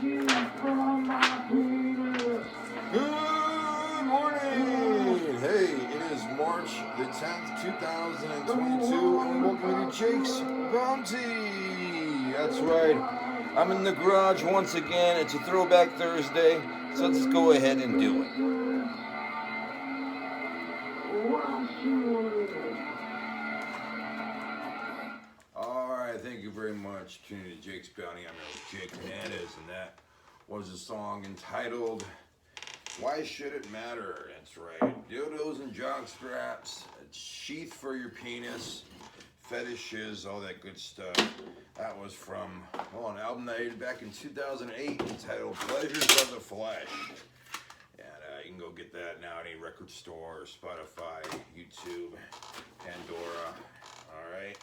Good morning! Hey, it is March the 10th, 2022, and welcome to Jake's Bounty! That's right, I'm in the garage once again. It's a throwback Thursday, so let's go ahead and do it. Alright, thank you very much for tuning in to Jake's Bounty. I'm your Jake Hernandez, and that was a song entitled Why Should It Matter? That's right. Dildos and jock straps, a sheath for your penis, fetishes, all that good stuff. That was from an album that I did back in 2008 entitled Pleasures of the Flesh. And you can go get that now at any record store, Spotify, YouTube, Pandora. Alright.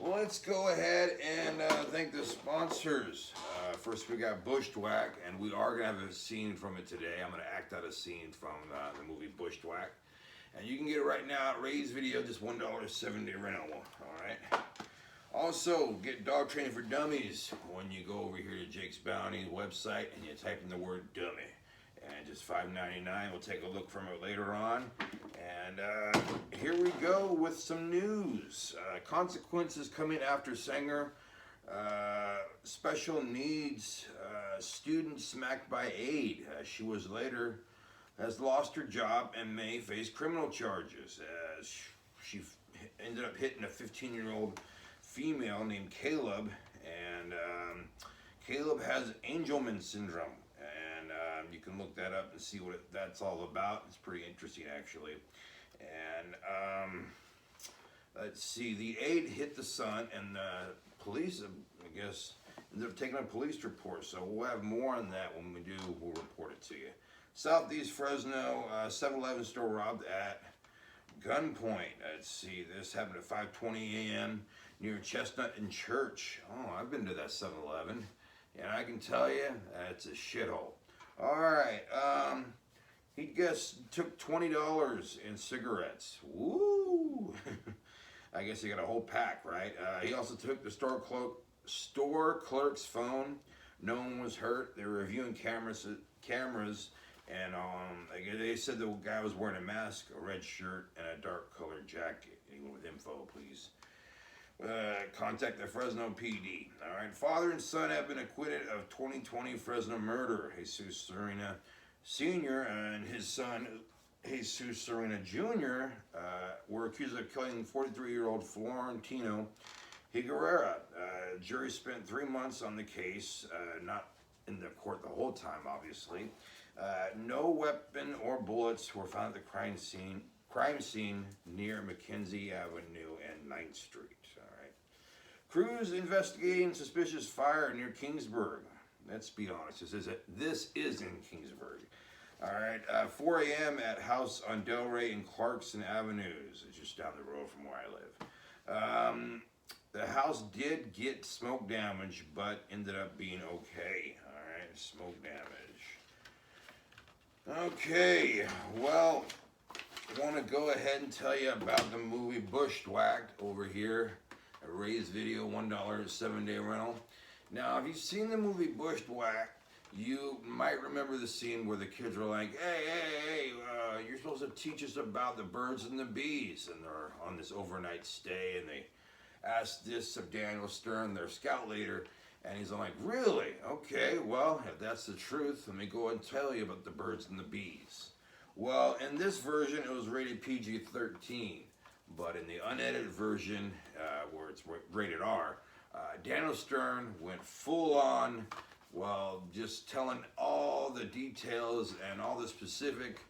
Well, let's go ahead and thank the sponsors. First, we got Bushwack, and we are going to have a scene from it today. I'm going to act out a scene from the movie Bushwack. And you can get it right now at Ray's Video, just $1 7-day rental. Alright. Also, get dog training for dummies when you go over here to Jake's Bounty website and you type in the word dummy. And just $5.99. We'll take a look from it later on. And here we go with some news. Consequences coming after singer. Special needs student smacked by aide. She has lost her job and may face criminal charges. She ended up hitting a 15-year-old female named Caleb. And Caleb has Angelman syndrome. You can look that up and see what that's all about. It's pretty interesting, actually. And let's see, the aide hit the son, and the police, I guess, ended up taking a police report. So we'll have more on that when we do. We'll report it to you. Southeast Fresno, 7-Eleven store robbed at gunpoint. Let's see, this happened at 5:20 a.m. near Chestnut and Church. Oh, I've been to that 7-Eleven, and I can tell you, it's a shithole. Alright, he took $20 in cigarettes. Woo! I guess he got a whole pack, right? He also took the store clerk's phone. No one was hurt. They were reviewing cameras, and they said the guy was wearing a mask, a red shirt, and a dark colored jacket. Anyone with info, please contact the Fresno PD. Alright, father and son have been acquitted of 2020 Fresno murder. Jesus Serena Sr. and his son Jesus Serena Jr. Were accused of killing 43-year-old Florentino Higuera. Jury spent 3 months on the case, not in the court the whole time, obviously. No weapon or bullets were found at the crime scene near McKenzie Avenue and 9th Street. Crews investigating suspicious fire near Kingsburg. Let's be honest, this is in Kingsburg. Alright, 4 a.m. at house on Delray and Clarkson Avenues. It's just down the road from where I live. The house did get smoke damage, but ended up being okay. Alright, smoke damage. Okay, well, I want to go ahead and tell you about the movie Bushwack over here. A Ray's Video, $1 7-day rental. Now, if you've seen the movie Bushwack, you might remember the scene where the kids were like, hey, you're supposed to teach us about the birds and the bees. And they're on this overnight stay, and they asked this of Daniel Stern, their scout leader, and he's like, really? Okay, well, if that's the truth, let me go and tell you about the birds and the bees. Well, in this version, it was rated PG-13. But in the unedited version, where it's rated R, Daniel Stern went full on, just telling all the details and all the specific,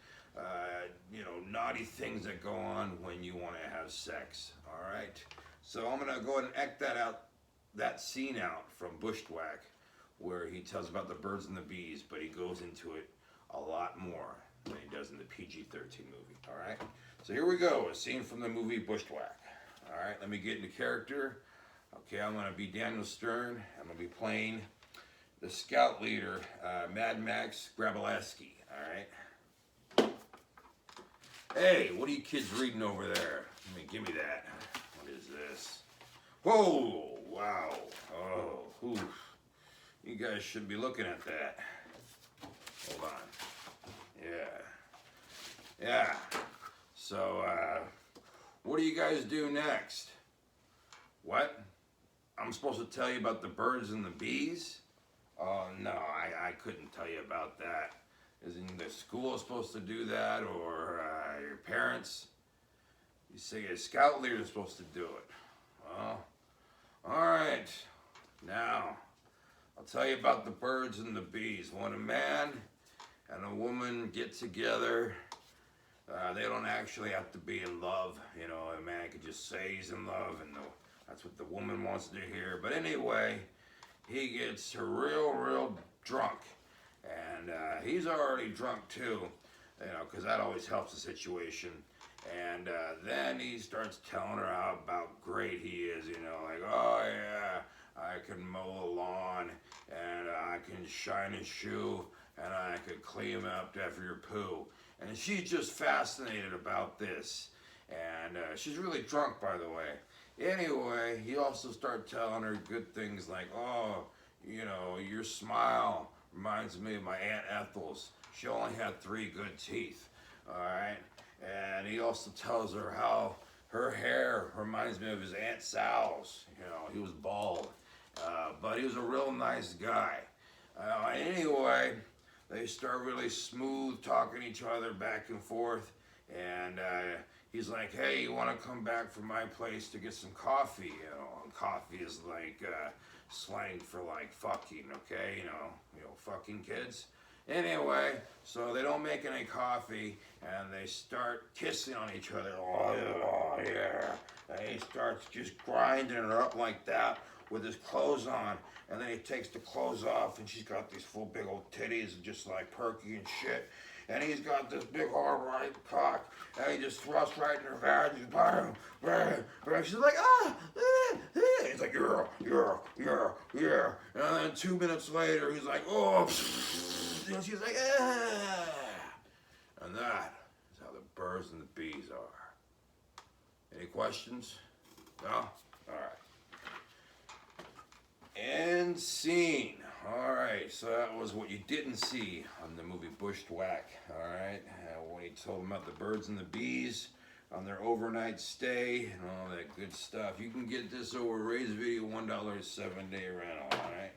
naughty things that go on when you want to have sex. All right. So I'm gonna go ahead and act that scene out from Bushwack, where he tells about the birds and the bees, but he goes into it a lot more than he does in the PG-13 movie. All right. So here we go, a scene from the movie Bushwack. All right, let me get into character. Okay, I'm going to be Daniel Stern. I'm going to be playing the scout leader, Mad Max Grabalaski. All right. Hey, what are you kids reading over there? Give me that. What is this? Whoa, wow. Oh, oof. You guys should be looking at that. Hold on. Yeah. So, what do you guys do next? What? I'm supposed to tell you about the birds and the bees? Oh, no, I couldn't tell you about that. Isn't the school supposed to do that, or your parents? You say a scout leader is supposed to do it. Well, all right. Now, I'll tell you about the birds and the bees. When a man and a woman get together, they don't actually have to be in love. You know, a man could just say he's in love, and that's what the woman wants to hear. But anyway, he gets real drunk. And he's already drunk too, you know, because that always helps the situation. And then he starts telling her how about great he is, you know, like, oh yeah, I can mow a lawn, and I can shine a shoe, and I could clean him up after your poo. And she's just fascinated about this. And she's really drunk, by the way. Anyway, he also starts telling her good things like, oh, you know, your smile reminds me of my Aunt Ethel's. She only had 3 good teeth, all right? And he also tells her how her hair reminds me of his Aunt Sal's. You know, he was bald, but he was a real nice guy. Anyway, they start really smooth talking each other back and forth, and he's like, hey, you want to come back from my place to get some coffee? You know, and coffee is like slang for like fucking, okay? You know, fucking kids. Anyway, so they don't make any coffee, and they start kissing on each other. Oh yeah. And he starts just grinding her up like that with his clothes on, and then he takes the clothes off, and she's got these full big old titties, just like perky and shit. And he's got this big hard right cock, and he just thrusts right in her vag. She's like, he's like, yeah. And then 2 minutes later, he's like, oh, and she's like, ah. And that is how the birds and the bees are. Any questions? No? All right. And scene. All right, so that was what you didn't see on the movie Bushwack. All right, when he told them about the birds and the bees on their overnight stay and all that good stuff. You can get this over Ray's Video, $1 7-day rental. All right.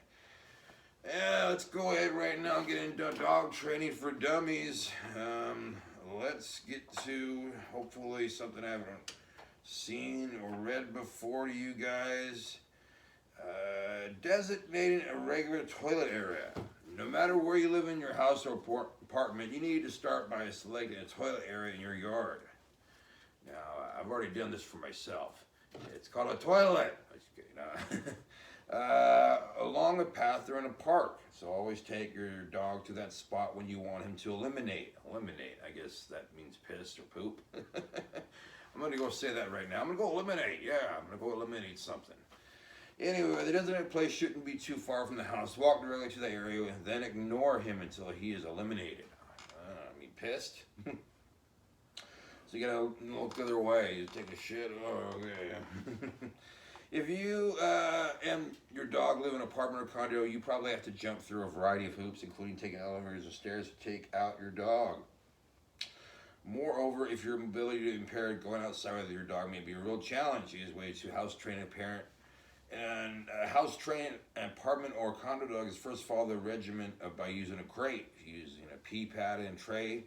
Yeah, let's go ahead right now and get into dog training for dummies. Let's get to hopefully something I haven't seen or read before to you guys. Designating a regular toilet area. No matter where you live in your house or apartment, you need to start by selecting a toilet area in your yard. Now, I've already done this for myself. It's called a toilet. Along a path or in a park. So always take your dog to that spot when you want him to eliminate. Eliminate, I guess that means piss or poop. I'm going to go say that right now. I'm going to go eliminate. Yeah, I'm going to go eliminate something. Anyway, the designated place shouldn't be too far from the house. Walk directly to the area and then ignore him until he is eliminated. Pissed? So you gotta look the other way. You take a shit. Oh, okay. If you and your dog live in an apartment or condo, you probably have to jump through a variety of hoops, including taking elevators or stairs to take out your dog. Moreover, if your mobility is impaired, going outside with your dog may be a real challenge. Easiest way to house train a parent. And house train an apartment or condo dog is first follow the regimen by using a crate. If you're using a pee pad and tray,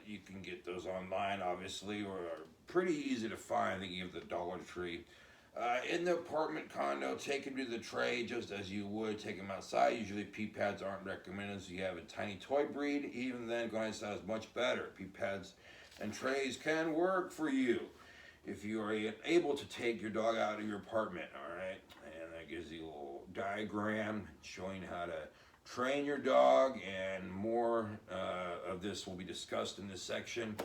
you can get those online, obviously, or are pretty easy to find. They give the Dollar Tree. In the apartment condo, take him to the tray just as you would take him outside. Usually pee pads aren't recommended, so you have a tiny toy breed. Even then, going outside is much better. Pee pads and trays can work for you if you are able to take your dog out of your apartment, all right? And that gives you a little diagram showing how to train your dog, and more of this will be discussed in this section.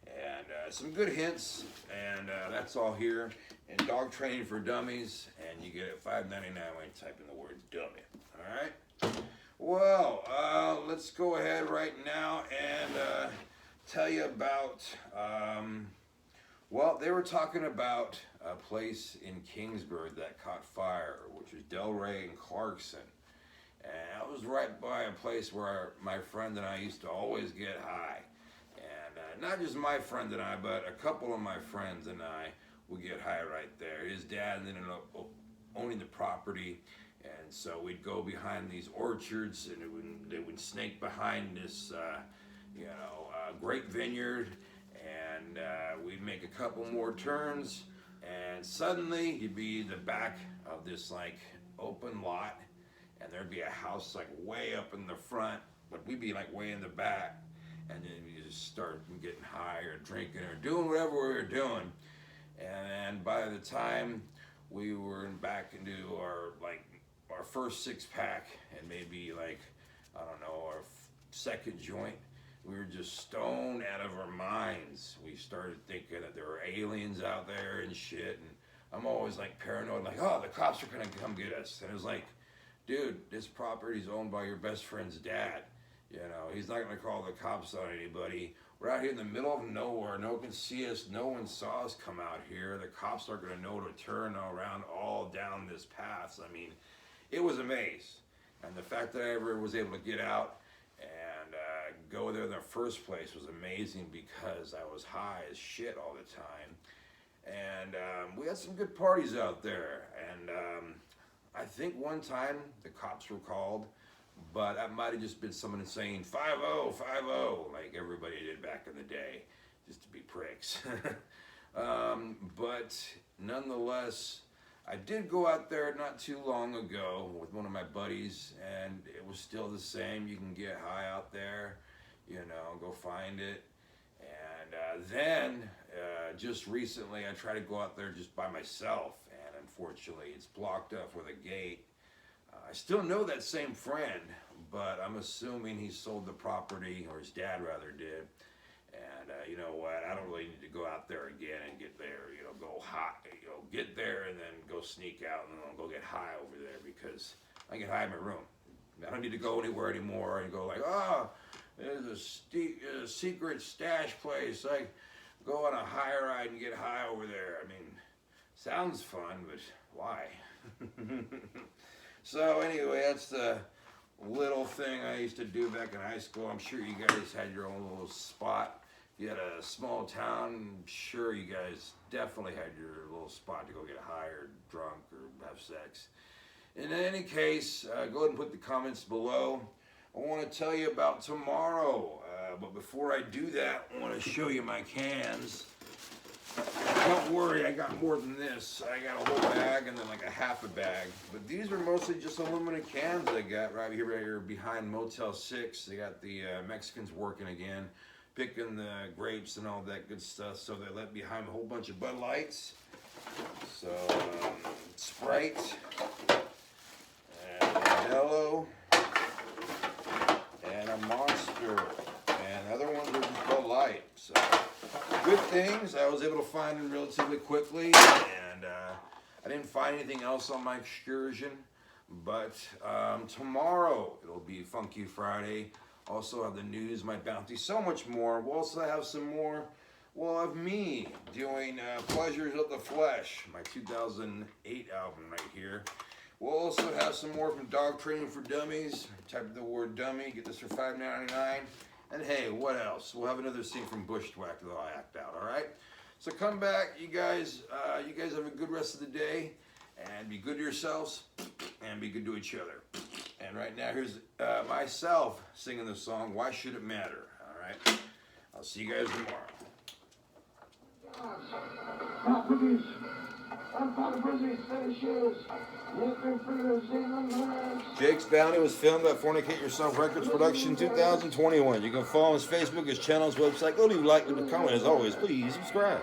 And some good hints, and that's all here. And dog training for dummies, and you get it $5.99 when you type in the word dummy, all right? Well, let's go ahead right now and tell you about... Well, they were talking about a place in Kingsburg that caught fire, which was Rey Clarkson. And I was right by a place where my friend and I used to always get high. And not just my friend and I, but a couple of my friends and I would get high right there. His dad ended up owning the property, and so we'd go behind these orchards, and they would snake behind this, great vineyard, and we'd make a couple more turns, and suddenly you'd be in the back of this like open lot, and there'd be a house like way up in the front, but we'd be like way in the back, and then you just start getting high or drinking or doing whatever we were doing, and by the time we were back into our first 6-pack and maybe like, I don't know, our second joint, we were just stoned out of our minds. We started thinking that there were aliens out there and shit, and I'm always like paranoid, like, oh, the cops are gonna come get us. And it was like, dude, this property's owned by your best friend's dad. You know, he's not gonna call the cops on anybody. We're out here in the middle of nowhere. No one can see us. No one saw us come out here. The cops aren't gonna know to turn around all down this path. I mean, it was a maze. And the fact that I ever was able to get out and go there in the first place was amazing, because I was high as shit all the time. And we had some good parties out there. And I think one time the cops were called, but that might have just been someone saying 5-0, 5-0, like everybody did back in the day, just to be pricks. But nonetheless, I did go out there not too long ago with one of my buddies, and it was still the same. You can get high out there, go find it. And then just recently I tried to go out there just by myself, and unfortunately it's blocked up with a gate. I still know that same friend, but I'm assuming he sold the property, or his dad rather did. And you know what? I don't really need to go out there again and get there, go high, get there and then go sneak out and then go get high over there, because I get high in my room. I don't need to go anywhere anymore and go like, oh, there's a secret stash place. I go on a high ride and get high over there. I mean, sounds fun, but why? So anyway, that's the little thing I used to do back in high school. I'm sure you guys had your own little spot. If you had a small town, I'm sure you guys definitely had your little spot to go get high or drunk or have sex. In any case, go ahead and put the comments below. I want to tell you about tomorrow, but before I do that, I want to show you my cans. Don't worry, I got more than this. I got a whole bag and then like a half a bag. But these are mostly just aluminum cans I got right here behind Motel 6. They got the Mexicans working again, picking the grapes and all that good stuff. So they left behind a whole bunch of Bud Lights. So Sprite, and Modelo, and a Monster, and other ones are just Bud Light. So good things I was able to find them relatively quickly, and I didn't find anything else on my excursion. But tomorrow it'll be Funky Friday. Also have the news, my bounty, so much more. We'll also have some more. We'll have me doing Pleasures of the Flesh, my 2008 album right here. We'll also have some more from Dog Training for Dummies. Type the word dummy, get this for $5.99. And hey, what else? We'll have another scene from Bushwack that I'll act out, all right? So come back, you guys have a good rest of the day, and be good to yourselves, and be good to each other. And right now, here's myself singing the song, Why Should It Matter, all right? I'll see you guys tomorrow. Jake's Bounty was filmed at Fornicate Yourself Records Production 2021. You can follow his Facebook, his channel, his website. Go leave a like, leave a comment. As always, please subscribe.